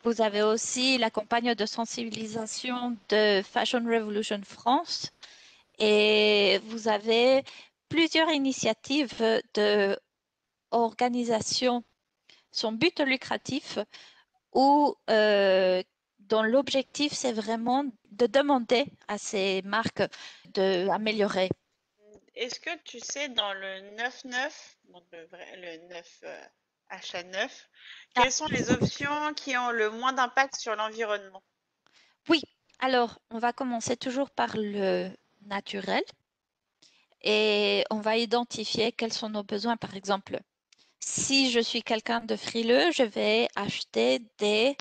Vous avez aussi la campagne de sensibilisation de Fashion Revolution France et vous avez plusieurs initiatives d'organisations sans but lucratif où dont l'objectif c'est vraiment de demander à ces marques d'améliorer. Est-ce que tu sais dans le 9-9, donc le 9 achat 9, Ah, quelles sont les options qui ont le moins d'impact sur l'environnement? oui, alors on va commencer toujours par le naturel et on va identifier quels sont nos besoins. Par exemple, si je suis quelqu'un de frileux, je vais acheter des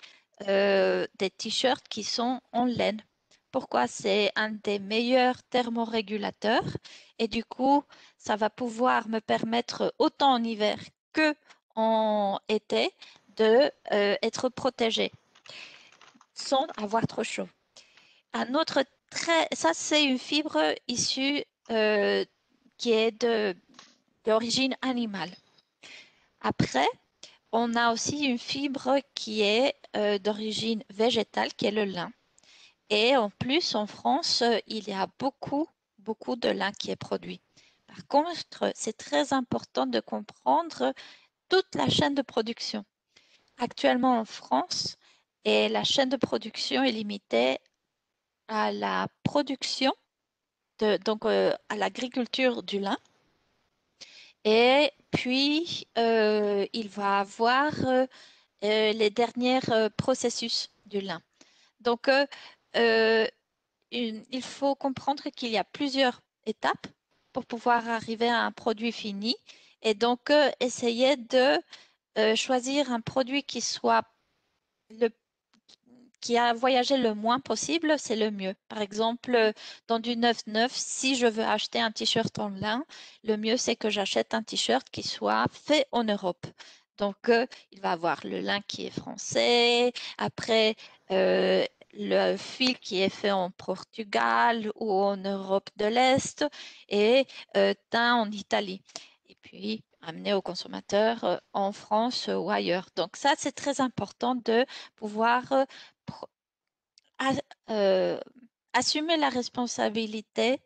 t-shirts qui sont en laine. Pourquoi? C'est un des meilleurs thermorégulateurs et du coup, ça va pouvoir me permettre autant en hiver que en été de être protégé sans avoir trop chaud. Un autre ça c'est une fibre issue qui est d'origine animale. Après, on a aussi une fibre qui est d'origine végétale, qui est le lin. Et en plus, en France, il y a beaucoup de lin qui est produit. Par contre, c'est très important de comprendre toute la chaîne de production. Actuellement en France, et la chaîne de production est limitée à la production, donc à l'agriculture du lin. Et puis, il va avoir les derniers processus du lin. Donc, il faut comprendre qu'il y a plusieurs étapes pour pouvoir arriver à un produit fini et donc essayer de choisir un produit qui soit qui a voyagé le moins possible, c'est le mieux. Par exemple, dans du 9-9, si je veux acheter un t-shirt en lin, le mieux c'est que j'achète un t-shirt qui soit fait en Europe. Donc, il va avoir le lin qui est français, après le fil qui est fait en Portugal ou en Europe de l'Est et teint en Italie. Et puis, amené au consommateur en France ou ailleurs. Donc ça, c'est très important de pouvoir pro- euh, assumer la responsabilité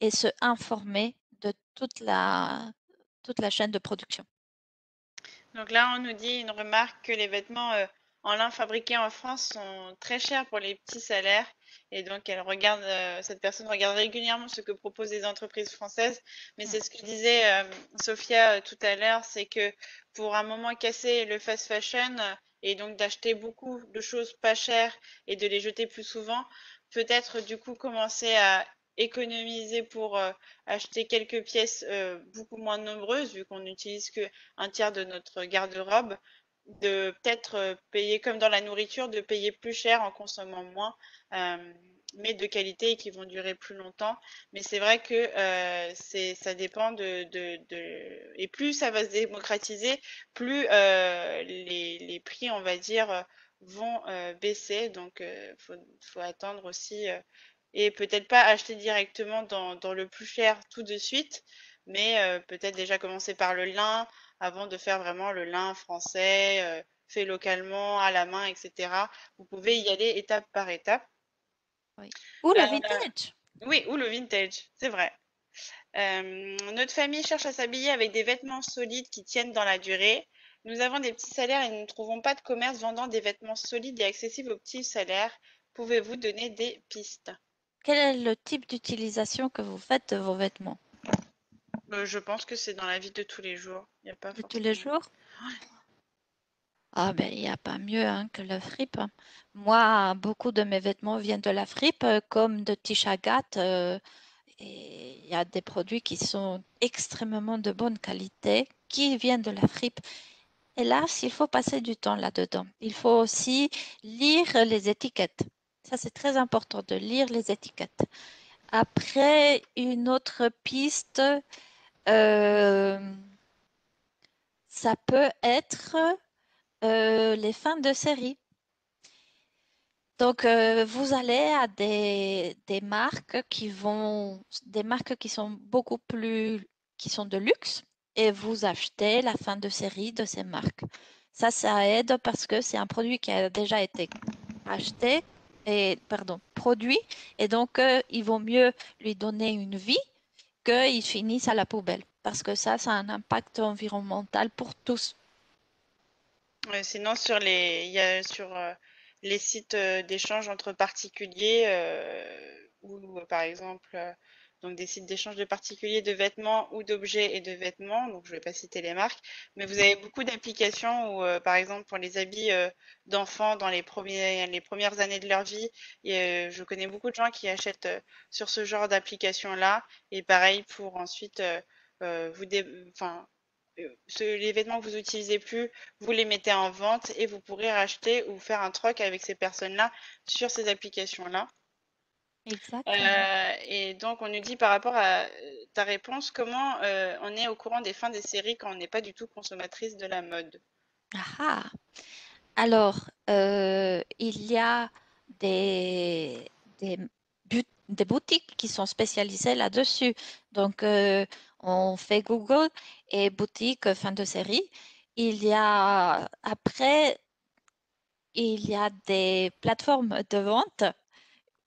et se informer de toute la chaîne de production. Donc là, on nous dit une remarque que les vêtements en lin fabriqués en France sont très chers pour les petits salaires. Et donc, cette personne regarde régulièrement ce que proposent les entreprises françaises. Mais c'est ce que disait Sophia tout à l'heure, c'est que pour un moment casser le fast fashion et donc d'acheter beaucoup de choses pas chères et de les jeter plus souvent, peut-être du coup commencer à économiser pour acheter quelques pièces beaucoup moins nombreuses, vu qu'on n'utilise que un tiers de notre garde-robe, de peut-être payer comme dans la nourriture, de payer plus cher en consommant moins, mais de qualité et qui vont durer plus longtemps. Mais c'est vrai que ça dépend et plus ça va se démocratiser, plus les prix, on va dire, vont baisser. Donc, faut attendre aussi et peut-être pas acheter directement dans le plus cher tout de suite, mais peut-être déjà commencer par le lin avant de faire vraiment le lin français, fait localement, à la main, etc. Vous pouvez y aller étape par étape. Oui. Ou le Euh, vintage. oui, ou le vintage, c'est vrai. Notre famille cherche à s'habiller avec des vêtements solides qui tiennent dans la durée. Nous avons des petits salaires et nous ne trouvons pas de commerce vendant des vêtements solides et accessibles aux petits salaires. Pouvez-vous donner des pistes? Quel est le type d'utilisation que vous faites de vos vêtements? Je pense que c'est dans la vie de tous les jours. Il n'y a pas De tous les forcément. jours? Ah ben, il n'y a pas mieux hein, que la fripe, hein. Moi, beaucoup de mes vêtements viennent de la fripe, comme de Tishagat. Et il y a des produits qui sont extrêmement de bonne qualité, qui viennent de la fripe. Hélas, il faut passer du temps là-dedans. Il faut aussi lire les étiquettes. Ça, c'est très important de lire les étiquettes. Après, une autre piste, euh, ça peut être les fins de série. Donc, vous allez à des marques des marques qui sont beaucoup plus, qui sont de luxe et vous achetez la fin de série de ces marques. Ça aide parce que c'est un produit qui a déjà été acheté produit et donc il vaut mieux lui donner une vie qu'il finisse à la poubelle parce que ça a un impact environnemental pour tous. Sinon, il y a sur les sites d'échange entre particuliers ou par exemple donc des sites d'échange de particuliers de vêtements ou d'objets et de vêtements. Donc, je vais pas citer les marques, mais vous avez beaucoup d'applications où, par exemple, pour les habits d'enfants dans les premières années de leur vie, je connais beaucoup de gens qui achètent sur ce genre d'application-là. Et pareil pour ensuite enfin les vêtements que vous utilisez plus, vous les mettez en vente et vous pourrez racheter ou faire un troc avec ces personnes-là sur ces applications-là. Exactement. Et donc, on nous dit par rapport à ta réponse, comment on est au courant des fins des séries quand on n'est pas du tout consommatrice de la mode? Ah ah. Alors, il y a des, des boutiques qui sont spécialisées là-dessus. Donc, on fait Google et boutique fin de série. Il y a, après, il y a des plateformes de vente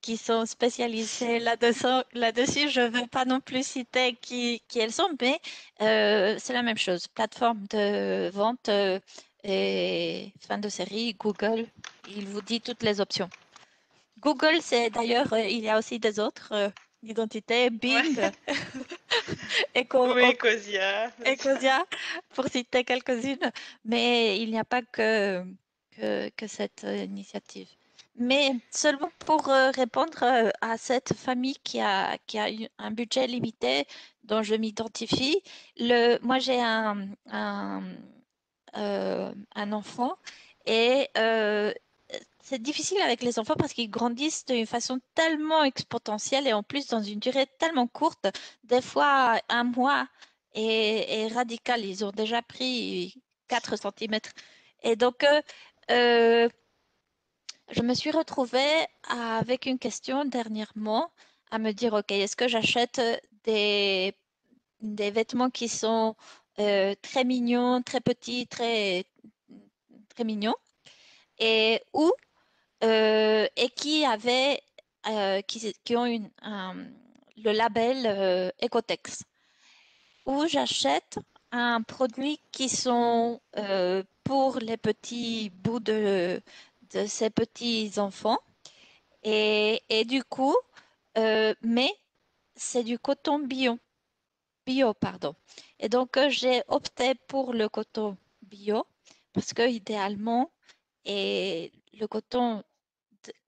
qui sont spécialisées là-dessus. Je ne veux pas non plus citer qui elles sont, mais c'est la même chose. Plateforme de vente et fin de série, Google, il vous dit toutes les options. Google, c'est d'ailleurs, il y a aussi des autres identités, Bing, Ouais. Eco, Oui, Cosia. Ecosia, pour citer quelques-unes, mais il n'y a pas que cette initiative. Mais seulement pour répondre à cette famille qui a un budget limité dont je m'identifie, moi j'ai un enfant et c'est difficile avec les enfants parce qu'ils grandissent d'une façon tellement exponentielle et en plus dans une durée tellement courte. Des fois, un mois est radical. Ils ont déjà pris 4 centimètres. Et donc, euh, je me suis retrouvée avec une question dernièrement à me dire, OK, est-ce que j'achète des, des vêtements qui sont très mignons, très petits, très mignons, ou et qui ont le label Ecotex, où j'achète un produit qui sont pour les petits bouts de ces petits enfants et du coup, mais c'est du coton bio, pardon. Et donc j'ai opté pour le coton bio parce que idéalement, et le coton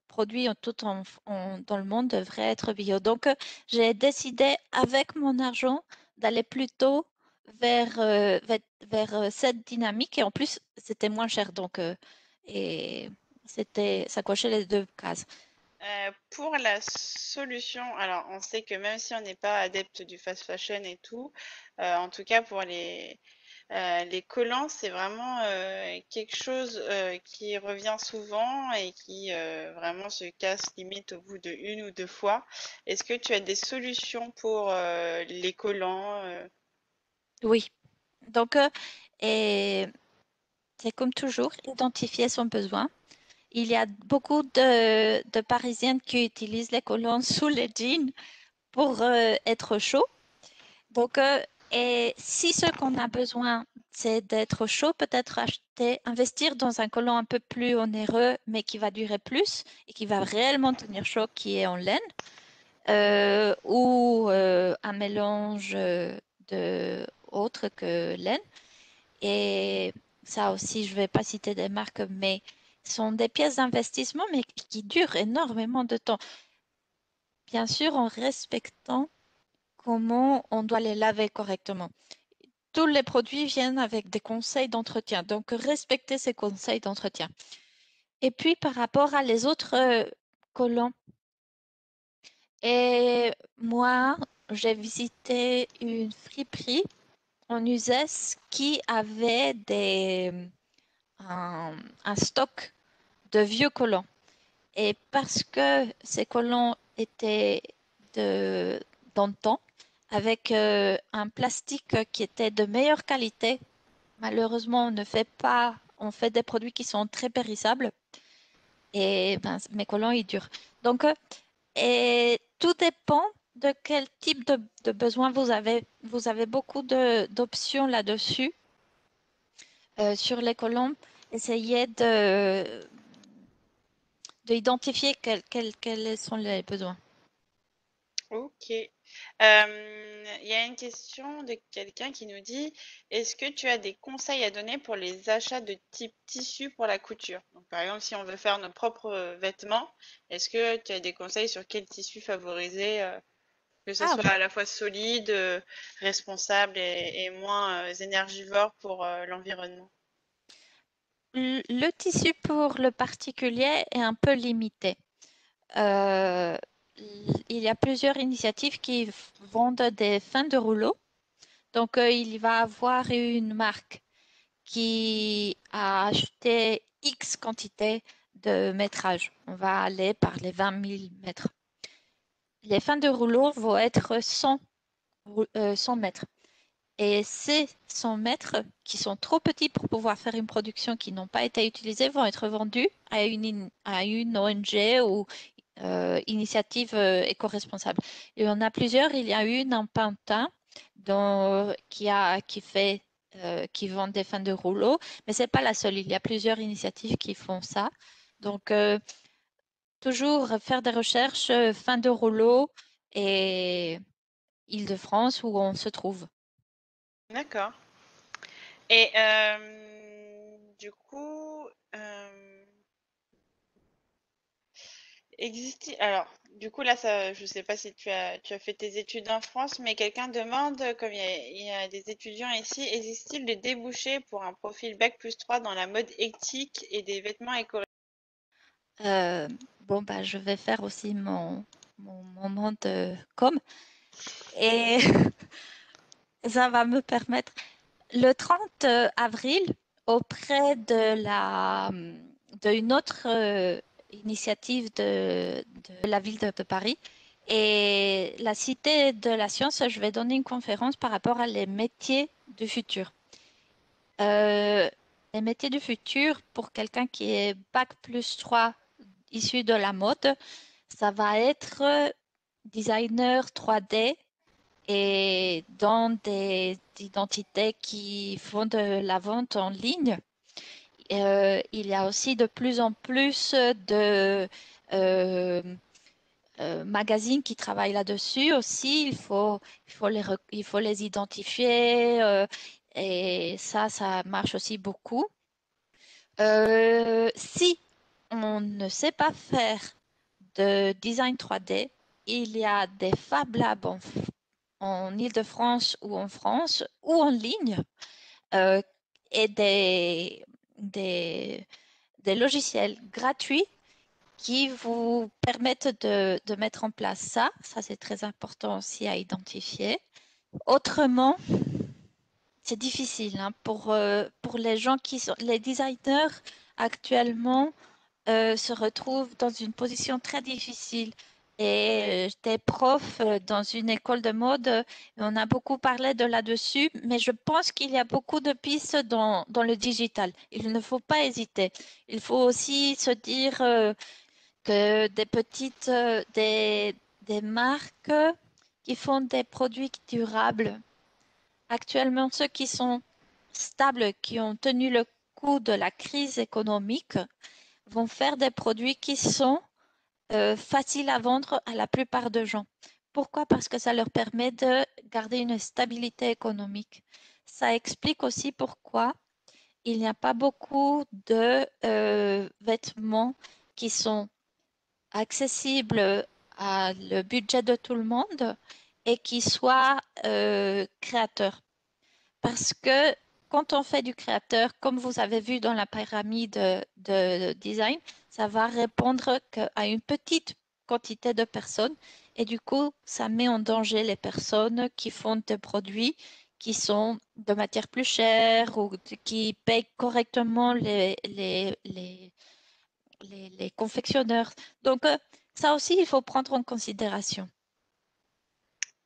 produit dans le monde devrait être bio. Donc, j'ai décidé avec mon argent d'aller plutôt vers cette dynamique. Et en plus, c'était moins cher. Donc, et ça cochait les deux cases. Pour la solution, alors on sait que même si on n'est pas adepte du fast fashion et tout, en tout cas pour les collants, c'est vraiment quelque chose qui revient souvent et qui vraiment se casse limite au bout de une ou deux fois. Est-ce que tu as des solutions pour les collants Oui. Donc, et c'est comme toujours, identifier son besoin. Il y a beaucoup de Parisiennes qui utilisent les collants sous les jeans pour être chaud. Donc, et si ce qu'on a besoin, c'est d'être chaud, peut-être acheter, investir dans un collant un peu plus onéreux, mais qui va durer plus et qui va réellement tenir chaud, qui est en laine, ou un mélange de autre que laine. Et ça aussi, je ne vais pas citer des marques, mais ce sont des pièces d'investissement, mais qui durent énormément de temps. Bien sûr, en respectant comment on doit les laver correctement. Tous les produits viennent avec des conseils d'entretien, donc respectez ces conseils d'entretien. Et puis par rapport à les autres collants, et moi, j'ai visité une friperie en Uzès qui avait un stock de vieux collants. Et parce que ces collants étaient de, dans le temps, avec un plastique qui était de meilleure qualité, malheureusement, on fait des produits qui sont très périssables et ben, mes collants, ils durent. Donc, et tout dépend de quel type de besoin vous avez. Vous avez beaucoup d'options là-dessus. Sur les collants, essayez d'identifier quels sont les besoins. Ok. Il y a une question de quelqu'un qui nous dit, est-ce que tu as des conseils à donner pour les achats de type tissu pour la couture? Donc, par exemple, si on veut faire nos propres vêtements, est-ce que tu as des conseils sur quel tissu favoriser, que ce Ah, soit à la fois solide, responsable et moins énergivore pour l'environnement? le tissu pour le particulier est un peu limité. Euh, il y a plusieurs initiatives qui vendent des fins de rouleau. Donc, il va avoir une marque qui a acheté X quantité de métrage. On va aller par les 20 000 mètres. Les fins de rouleau vont être 100 mètres. Et ces 100 mètres, qui sont trop petits pour pouvoir faire une production qui n'ont pas été utilisés, vont être vendus à une ONG ou initiative éco-responsable. Il y en a plusieurs. Il y a une en Pantin qui vend des fins de rouleau, mais c'est pas la seule. Il y a plusieurs initiatives qui font ça. Donc, toujours faire des recherches fin de rouleau et Île-de-France où on se trouve. D'accord. Et du coup, alors, du coup, là, ça, je sais pas si tu as fait tes études en France, mais quelqu'un demande, comme il y a des étudiants ici, existe-t-il des débouchés pour un profil bac+3 dans la mode éthique et des vêtements éco Bon, bah, je vais faire aussi mon moment de com. Et ça va me permettre. Le 30 avril, auprès d'une autre initiative de la ville de Paris et la Cité de la Science, je vais donner une conférence par rapport à les métiers du futur. Euh, les métiers du futur, pour quelqu'un qui est Bac+3 issu de la mode, ça va être designer 3D et dans des identités qui font de la vente en ligne. Il y a aussi de plus en plus de euh, magazines qui travaillent là-dessus aussi. Il faut les identifier et ça marche aussi beaucoup. Si on ne sait pas faire de design 3D, il y a des Fab Labs en Île-de-France ou en France ou en ligne euh, et des logiciels gratuits qui vous permettent de mettre en place ça. Ça, c'est très important aussi à identifier. Autrement, c'est difficile hein, pour les gens qui sont les designers actuellement se retrouvent dans une position très difficile. Et j'étais prof dans une école de mode. On a beaucoup parlé de là-dessus, mais je pense qu'il y a beaucoup de pistes dans le digital. Il ne faut pas hésiter. Il faut aussi se dire que des marques qui font des produits durables, actuellement ceux qui sont stables, qui ont tenu le coup de la crise économique, vont faire des produits qui sont faciles à vendre à la plupart des gens. Pourquoi? Parce que ça leur permet de garder une stabilité économique. Ça explique aussi pourquoi il n'y a pas beaucoup de vêtements qui sont accessibles à le budget de tout le monde et qui soient créateurs. Parce que quand on fait du créateur, comme vous avez vu dans la pyramide de design, ça va répondre à une petite quantité de personnes et du coup, ça met en danger les personnes qui font des produits qui sont de matière plus chère ou qui payent correctement les confectionneurs. Donc, ça aussi, il faut prendre en considération.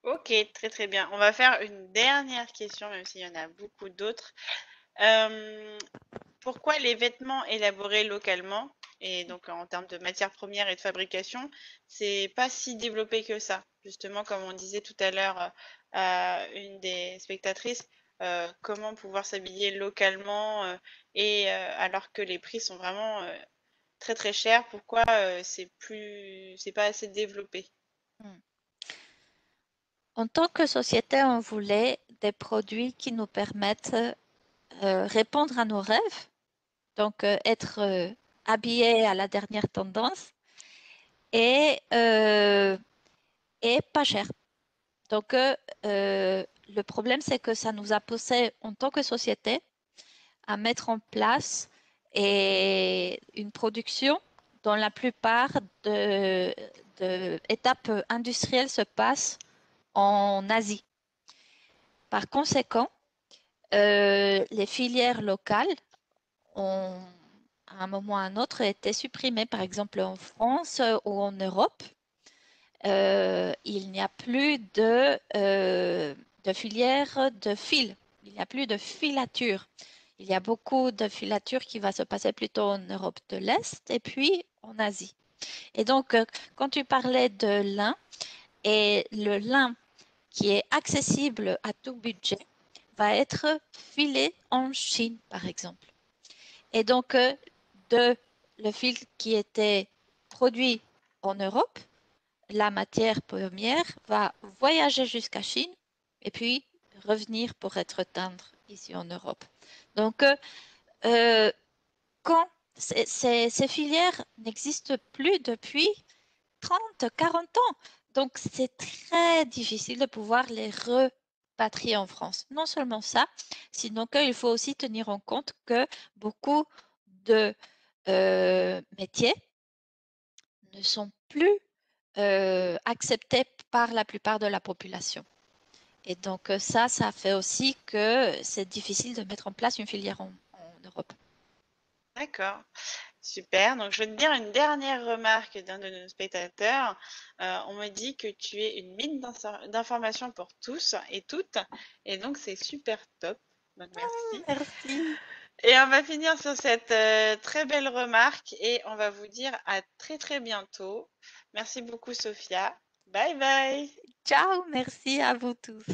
Ok, très très bien. On va faire une dernière question, même s'il y en a beaucoup d'autres. Euh, Pourquoi les vêtements élaborés localement, et donc en termes de matières premières et de fabrication, c'est pas si développé que ça? Justement, comme on disait tout à l'heure à une des spectatrices, comment pouvoir s'habiller localement et alors que les prix sont vraiment très très chers, pourquoi c'est pas assez développé? Hmm. En tant que société, on voulait des produits qui nous permettent répondre à nos rêves, donc être habillé à la dernière tendance et, euh, et pas cher. Donc, le problème, c'est que ça nous a poussé en tant que société à mettre en place une production dont la plupart de étapes industrielles se passent en Asie. Par conséquent, les filières locales ont, à un moment ou à un autre, été supprimées. Par exemple, en France ou en Europe, il n'y a plus de filière de fil. Il n'y a plus de filature. Il y a beaucoup de filature qui va se passer plutôt en Europe de l'Est et puis en Asie. Et donc, quand tu parlais de lin, et le lin qui est accessible à tout budget va être filé en Chine, par exemple. Et donc, de le fil qui était produit en Europe, la matière première va voyager jusqu'à Chine et puis revenir pour être teinte ici en Europe. Donc, euh, quand ces filières n'existent plus depuis 30, 40 ans, donc c'est très difficile de pouvoir les repatrier en France. Non seulement ça, sinon qu'il faut aussi tenir en compte que beaucoup de métiers ne sont plus acceptés par la plupart de la population. Et donc ça fait aussi que c'est difficile de mettre en place une filière en Europe. D'accord, super. Donc, je vais te dire une dernière remarque d'un de nos spectateurs. On me dit que tu es une mine d'informations pour tous et toutes. Et donc, c'est super top. Donc, merci. Merci. Et on va finir sur cette très belle remarque et on va vous dire à très très bientôt. Merci beaucoup, Sophia. Bye bye. Ciao, merci à vous tous.